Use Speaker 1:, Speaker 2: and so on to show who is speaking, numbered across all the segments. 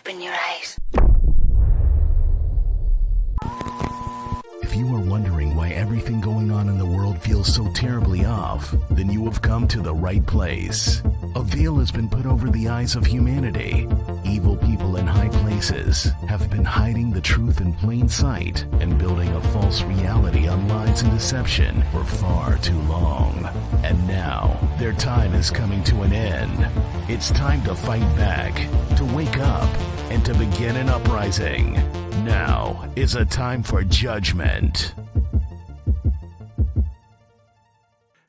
Speaker 1: Open your eyes.
Speaker 2: If you are wondering why everything going on in the world feels so terribly off, then you have come to the right place. A veil has been put over the eyes of humanity. Evil people in high places have been hiding the truth in plain sight and building a false reality on lies and deception for far too long. And now, their time is coming to an end. It's time to fight back, to wake up, and to begin an uprising. Now is a time for judgment.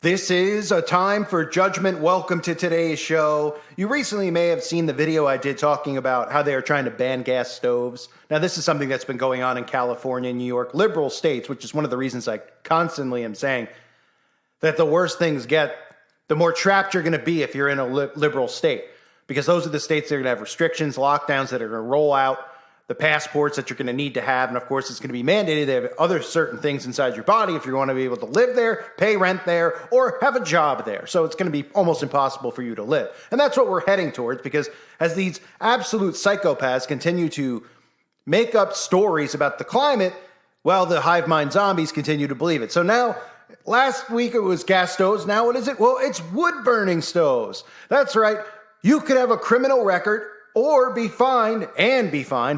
Speaker 3: This is a time for judgment. Welcome to today's show. You recently may have seen the video I did talking about how they are trying to ban gas stoves. Now, this is something that's been going on in California, New York, liberal states, which is one of the reasons I constantly am saying that the worse things get, the more trapped you're going to be if you're in a liberal state. Because those are the states that are going to have restrictions, lockdowns that are going to roll out, the passports that you're going to need to have, and of course it's going to be mandated to have other certain things inside your body if you want to be able to live there, pay rent there, or have a job there. So it's going to be almost impossible for you to live. And that's what we're heading towards, because as these absolute psychopaths continue to make up stories about the climate, well, the hive mind zombies continue to believe it. So now, last week it was gas stoves. Now what is it? Well, it's wood-burning stoves. That's right. You could have a criminal record or be fined,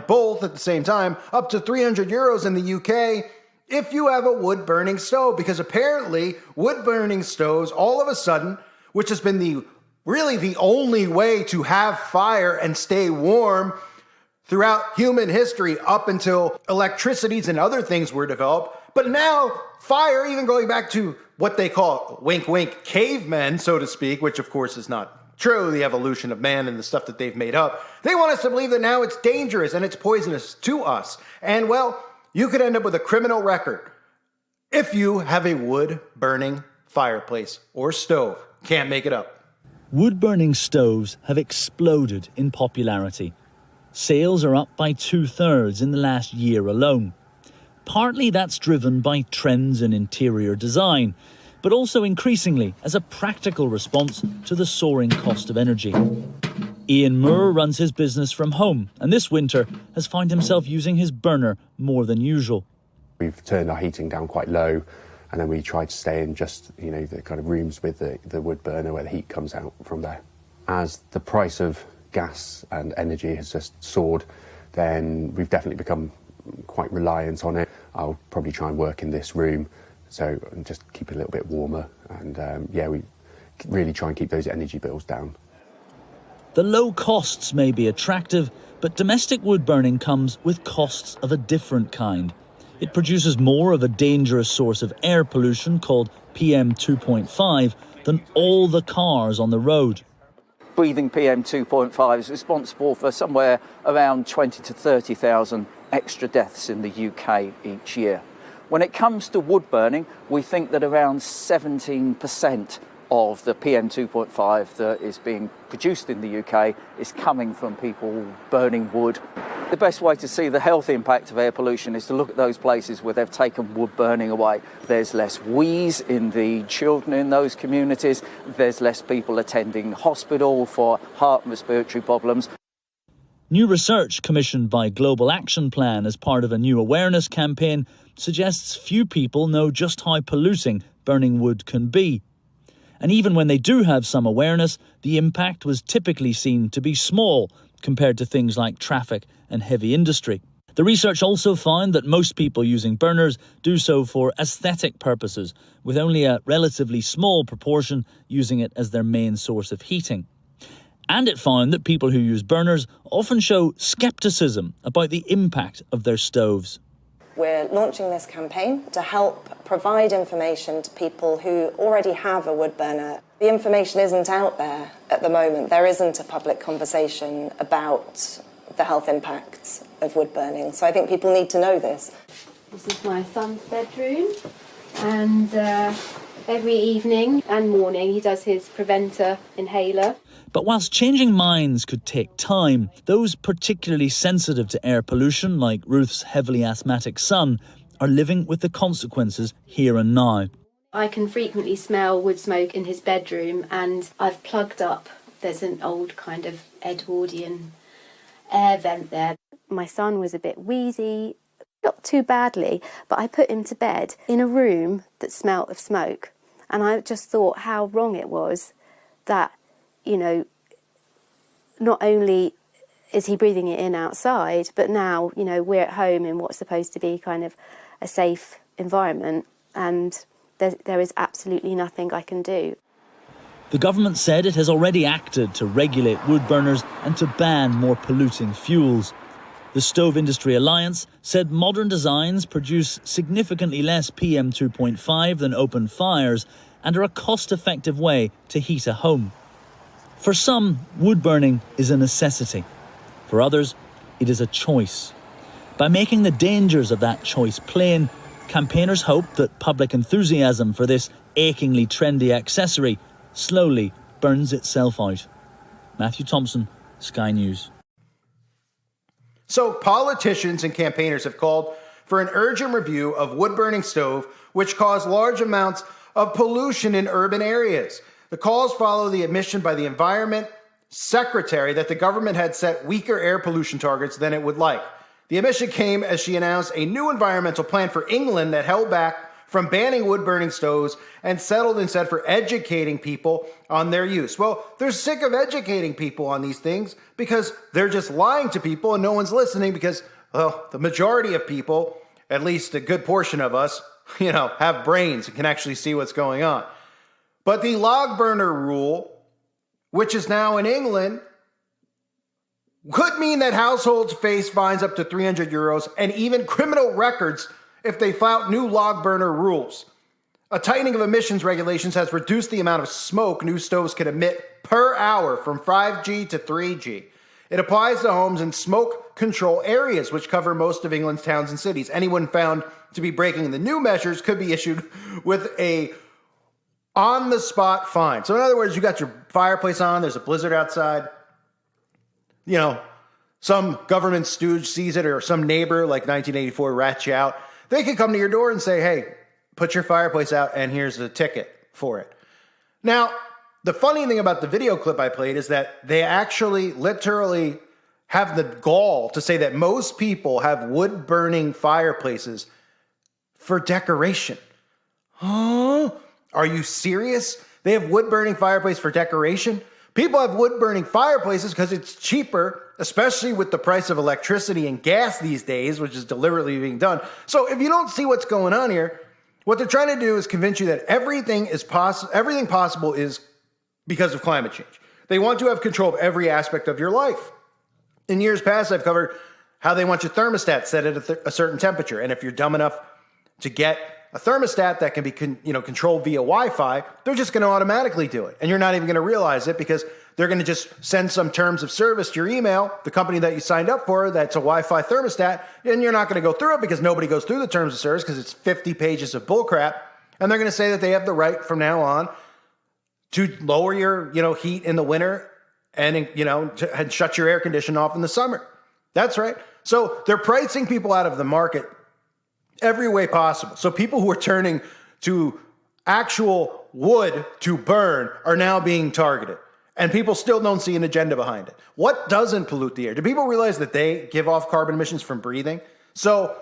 Speaker 3: both at the same time, up to 300 euros in the UK if you have a wood-burning stove. Because apparently, wood-burning stoves, all of a sudden, which has been really the only way to have fire and stay warm throughout human history up until electricities and other things were developed. But now, fire, even going back to what they call, wink, wink, cavemen, so to speak, which of course is not true, the evolution of man and the stuff that they've made up. They want us to believe that now it's dangerous and it's poisonous to us. And well, you could end up with a criminal record if you have a wood-burning fireplace or stove. Can't make it up.
Speaker 4: Wood-burning stoves have exploded in popularity. Sales are up by 2/3 in the last year alone. Partly that's driven by trends in interior design, but also increasingly as a practical response to the soaring cost of energy. Ian Moore runs his business from home, and this winter has found himself using his burner more than usual.
Speaker 5: We've turned our heating down quite low, and then we try to stay in just, the kind of rooms with the wood burner where the heat comes out from there. As the price of gas and energy has just soared, then we've definitely become quite reliant on it. I'll probably try and work in this room, so just keep it a little bit warmer, and we really try and keep those energy bills down.
Speaker 4: The low costs may be attractive, but domestic wood burning comes with costs of a different kind. It produces more of a dangerous source of air pollution called PM 2.5 than all the cars on the road.
Speaker 6: Breathing PM 2.5 is responsible for somewhere around 20 to 30,000 extra deaths in the UK each year. When it comes to wood burning, we think that around 17% of the PM 2.5 that is being produced in the UK is coming from people burning wood. The best way to see the health impact of air pollution is to look at those places where they've taken wood burning away. There's less wheeze in the children in those communities. There's less people attending hospital for heart and respiratory problems.
Speaker 4: New research commissioned by Global Action Plan as part of a new awareness campaign suggests few people know just how polluting burning wood can be. And even when they do have some awareness, the impact was typically seen to be small compared to things like traffic and heavy industry. The research also found that most people using burners do so for aesthetic purposes, with only a relatively small proportion using it as their main source of heating. And it found that people who use burners often show scepticism about the impact of their stoves.
Speaker 7: We're launching this campaign to help provide information to people who already have a wood burner. The information isn't out there at the moment. There isn't a public conversation about the health impacts of wood burning. So I think people need to know this.
Speaker 8: This is my son's bedroom, and every evening and morning he does his preventer inhaler.
Speaker 4: But whilst changing minds could take time, those particularly sensitive to air pollution, like Ruth's heavily asthmatic son, are living with the consequences here and now.
Speaker 8: I can frequently smell wood smoke in his bedroom, and I've plugged up. There's an old kind of Edwardian air vent there. My son was a bit wheezy, not too badly, but I put him to bed in a room that smelt of smoke. And I just thought how wrong it was that, not only is he breathing it in outside, but now, we're at home in what's supposed to be kind of a safe environment, and there is absolutely nothing I can do.
Speaker 4: The government said it has already acted to regulate wood burners and to ban more polluting fuels. The Stove Industry Alliance said modern designs produce significantly less PM 2.5 than open fires and are a cost-effective way to heat a home. For some, wood burning is a necessity. For others, it is a choice. By making the dangers of that choice plain, campaigners hope that public enthusiasm for this achingly trendy accessory slowly burns itself out. Matthew Thompson, Sky News.
Speaker 3: So politicians and campaigners have called for an urgent review of wood-burning stove, which cause large amounts of pollution in urban areas. The calls follow the admission by the Environment Secretary that the government had set weaker air pollution targets than it would like. The admission came as she announced a new environmental plan for England that held back from banning wood-burning stoves and settled instead for educating people on their use. Well, they're sick of educating people on these things because they're just lying to people and no one's listening because, well, the majority of people, at least a good portion of us, have brains and can actually see what's going on. But the log burner rule, which is now in England, could mean that households face fines up to €300 and even criminal records if they flout new log burner rules. A tightening of emissions regulations has reduced the amount of smoke new stoves can emit per hour from 5G to 3G. It applies to homes in smoke control areas, which cover most of England's towns and cities. Anyone found to be breaking the new measures could be issued with a on-the-spot fine. So in other words, you got your fireplace on, there's a blizzard outside, some government stooge sees it or some neighbor like 1984 rats you out. They can come to your door and say, hey, put your fireplace out and here's a ticket for it. Now, the funny thing about the video clip I played is that they actually literally have the gall to say that most people have wood-burning fireplaces for decoration. Huh? Are you serious? They have wood-burning fireplace for decoration? People have wood-burning fireplaces because it's cheaper, especially with the price of electricity and gas these days, which is deliberately being done. So if you don't see what's going on here, what they're trying to do is convince you that everything possible is because of climate change. They want to have control of every aspect of your life. In years past, I've covered how they want your thermostat set at a certain temperature. And if you're dumb enough to get a thermostat that can be controlled via Wi-Fi, they're just going to automatically do it. And you're not even going to realize it because they're going to just send some terms of service to your email, the company that you signed up for, that's a Wi-Fi thermostat, and you're not going to go through it because nobody goes through the terms of service because it's 50 pages of bullcrap. And they're going to say that they have the right from now on to lower your, heat in the winter and, and shut your air conditioner off in the summer. That's right. So they're pricing people out of the market every way possible. So people who are turning to actual wood to burn are now being targeted. And people still don't see an agenda behind it. What doesn't pollute the air? Do people realize that they give off carbon emissions from breathing? So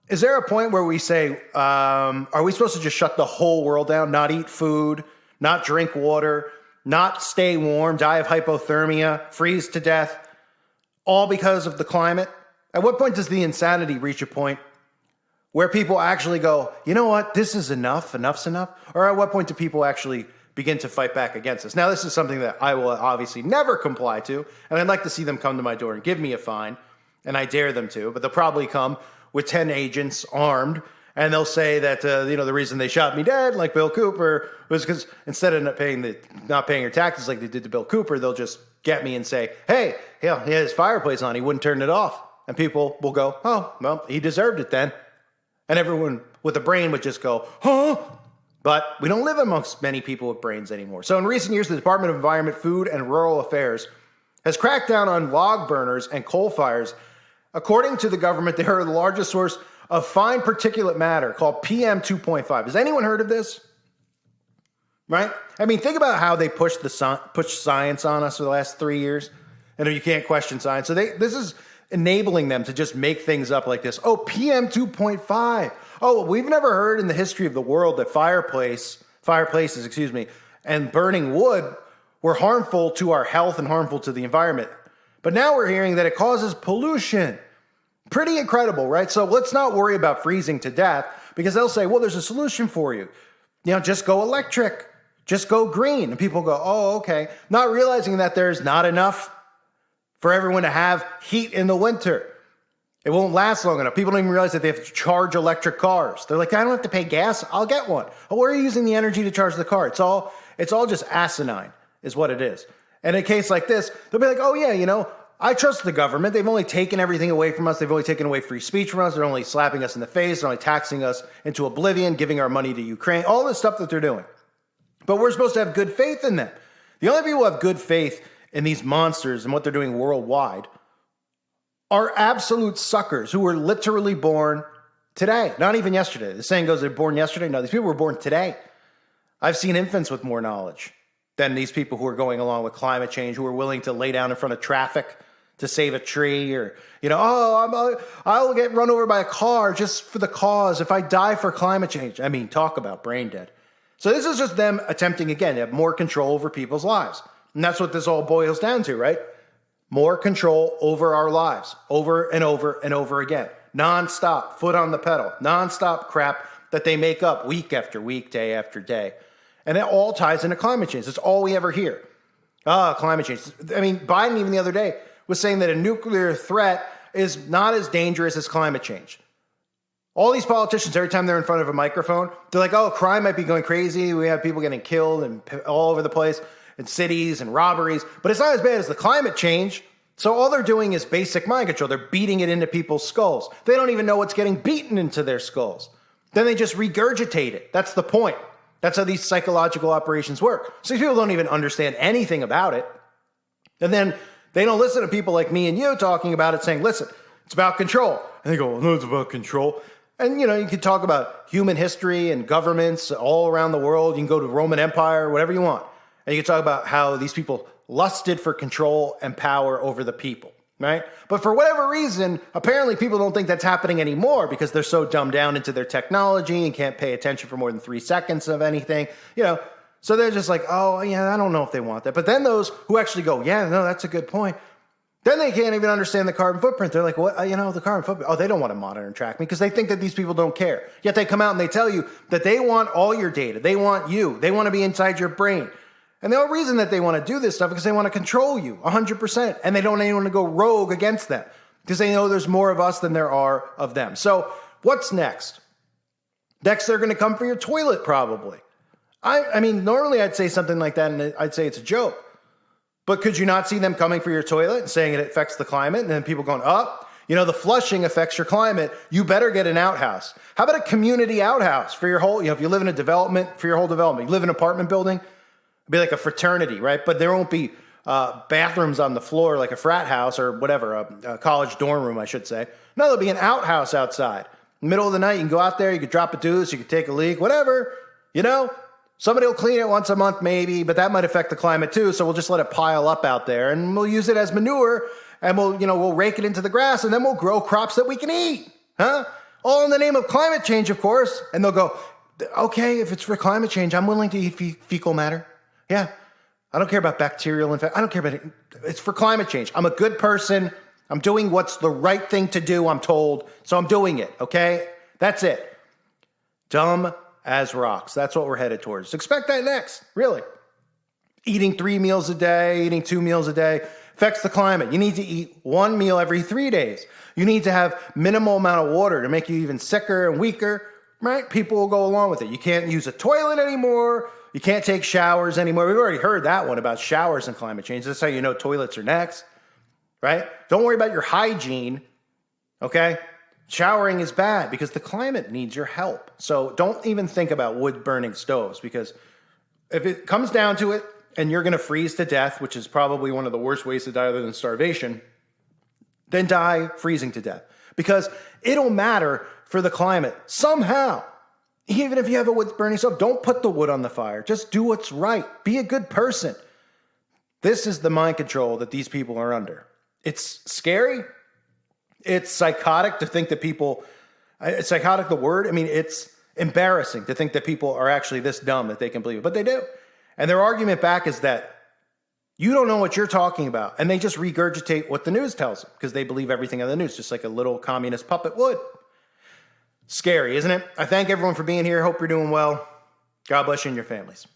Speaker 3: is there a point where we say, are we supposed to just shut the whole world down, not eat food, not drink water, not stay warm, die of hypothermia, freeze to death, all because of the climate? At what point does the insanity reach a point where people actually go, you know what, this is enough, enough's enough? Or at what point do people actually begin to fight back against this? Now, this is something that I will obviously never comply to, and I'd like to see them come to my door and give me a fine, and I dare them to, but they'll probably come with 10 agents armed, and they'll say that, the reason they shot me dead, like Bill Cooper, was because instead of not paying your taxes like they did to Bill Cooper, they'll just get me and say, hey, he had his fireplace on, he wouldn't turn it off. And people will go, oh, well, he deserved it then. And everyone with a brain would just go, huh? But we don't live amongst many people with brains anymore. So in recent years, the Department of Environment, Food, and Rural Affairs has cracked down on log burners and coal fires. According to the government, they are the largest source of fine particulate matter called PM 2.5. Has anyone heard of this? Right? I mean, think about how they pushed science on us for the last 3 years. And you can't question science. So this is enabling them to just make things up like this. Oh, PM 2.5. Oh, we've never heard in the history of the world that fireplaces, and burning wood were harmful to our health and harmful to the environment. But now we're hearing that it causes pollution. Pretty incredible, right? So let's not worry about freezing to death, because they'll say, well, there's a solution for you. Just go electric, just go green. And people go, oh, okay. Not realizing that there's not enough for everyone to have heat in the winter. It won't last long enough. People don't even realize that they have to charge electric cars. They're like, I don't have to pay gas. I'll get one. Oh, where are you using the energy to charge the car? It's all just asinine is what it is. And in a case like this, they'll be like, oh yeah, I trust the government. They've only taken everything away from us. They've only taken away free speech from us. They're only slapping us in the face. They're only taxing us into oblivion, giving our money to Ukraine, all this stuff that they're doing. But we're supposed to have good faith in them. The only people who have good faith in these monsters and what they're doing worldwide are absolute suckers who were literally born today, not even yesterday. The saying goes, they're born yesterday. No, these people were born today. I've seen infants with more knowledge than these people who are going along with climate change, who are willing to lay down in front of traffic to save a tree, or, I'll get run over by a car just for the cause if I die for climate change. I mean, talk about brain dead. So this is just them attempting, again, to have more control over people's lives. And that's what this all boils down to, right? More control over our lives, over and over and over again. Non-stop, foot on the pedal, non-stop crap that they make up week after week, day after day. And it all ties into climate change. That's all we ever hear. Climate change. I mean, Biden even the other day was saying that a nuclear threat is not as dangerous as climate change. All these politicians, every time they're in front of a microphone, they're like, oh, crime might be going crazy. We have people getting killed and all over the place in cities and robberies. But it's not as bad as the climate change. So all they're doing is basic mind control. They're beating it into people's skulls. They don't even know what's getting beaten into their skulls. Then they just regurgitate it. That's the point. That's how these psychological operations work. So these people don't even understand anything about it. And then they don't listen to people like me and you talking about it, saying, listen, it's about control. And they go, well, no, it's about control. And, you can talk about human history and governments all around the world. You can go to the Roman Empire, whatever you want. And you can talk about how these people lusted for control and power over the people, right? But for whatever reason, apparently people don't think that's happening anymore because they're so dumbed down into their technology and can't pay attention for more than 3 seconds of anything, So they're just like, oh, yeah, I don't know if they want that. But then those who actually go, yeah, no, that's a good point. Then they can't even understand the carbon footprint. They're like, what? The carbon footprint. Oh, they don't want to monitor and track me because they think that these people don't care. Yet they come out and they tell you that they want all your data. They want you. They want to be inside your brain. And the only reason that they want to do this stuff is because they want to control you 100%. And they don't even want to go rogue against them because they know there's more of us than there are of them. So what's next? Next, they're going to come for your toilet probably. I mean, normally I'd say something like that and I'd say it's a joke. But could you not see them coming for your toilet and saying it affects the climate? And then people going, the flushing affects your climate. You better get an outhouse. How about a community outhouse for your whole, if you live in a development, for your whole development. You live in an apartment building, it'd be like a fraternity, right? But there won't be bathrooms on the floor like a frat house or whatever, a college dorm room, I should say. No, there'll be an outhouse outside. In the middle of the night, you can go out there, you could drop a deuce, you could take a leak, whatever, Somebody will clean it once a month maybe, but that might affect the climate too. So we'll just let it pile up out there and we'll use it as manure and we'll rake it into the grass and then we'll grow crops that we can eat. All in the name of climate change, of course. And they'll go, okay, if it's for climate change, I'm willing to eat fecal matter. Yeah. I don't care about bacterial infection. I don't care about it. It's for climate change. I'm a good person. I'm doing what's the right thing to do, I'm told. So I'm doing it. Okay. That's it. Dumb as rocks. That's what we're headed towards. Expect that next, really. Eating 3 meals a day, eating 2 meals a day affects the climate. You need to eat 1 meal every 3 days. You need to have minimal amount of water to make you even sicker and weaker, right? People will go along with it. You can't use a toilet anymore. You can't take showers anymore. We've already heard that one about showers and climate change. That's how you know toilets are next, right? Don't worry about your hygiene, okay? Showering is bad because the climate needs your help. So don't even think about wood-burning stoves because if it comes down to it and you're going to freeze to death, which is probably one of the worst ways to die other than starvation, then die freezing to death because it'll matter for the climate somehow. Even if you have a wood-burning stove, don't put the wood on the fire. Just do what's right. Be a good person. This is the mind control that these people are under. It's scary. It's psychotic to think that people, it's psychotic the word. I mean, it's embarrassing to think that people are actually this dumb that they can believe it, but they do. And their argument back is that you don't know what you're talking about. And they just regurgitate what the news tells them because they believe everything on the news, just like a little communist puppet would. Scary, isn't it? I thank everyone for being here. Hope you're doing well. God bless you and your families.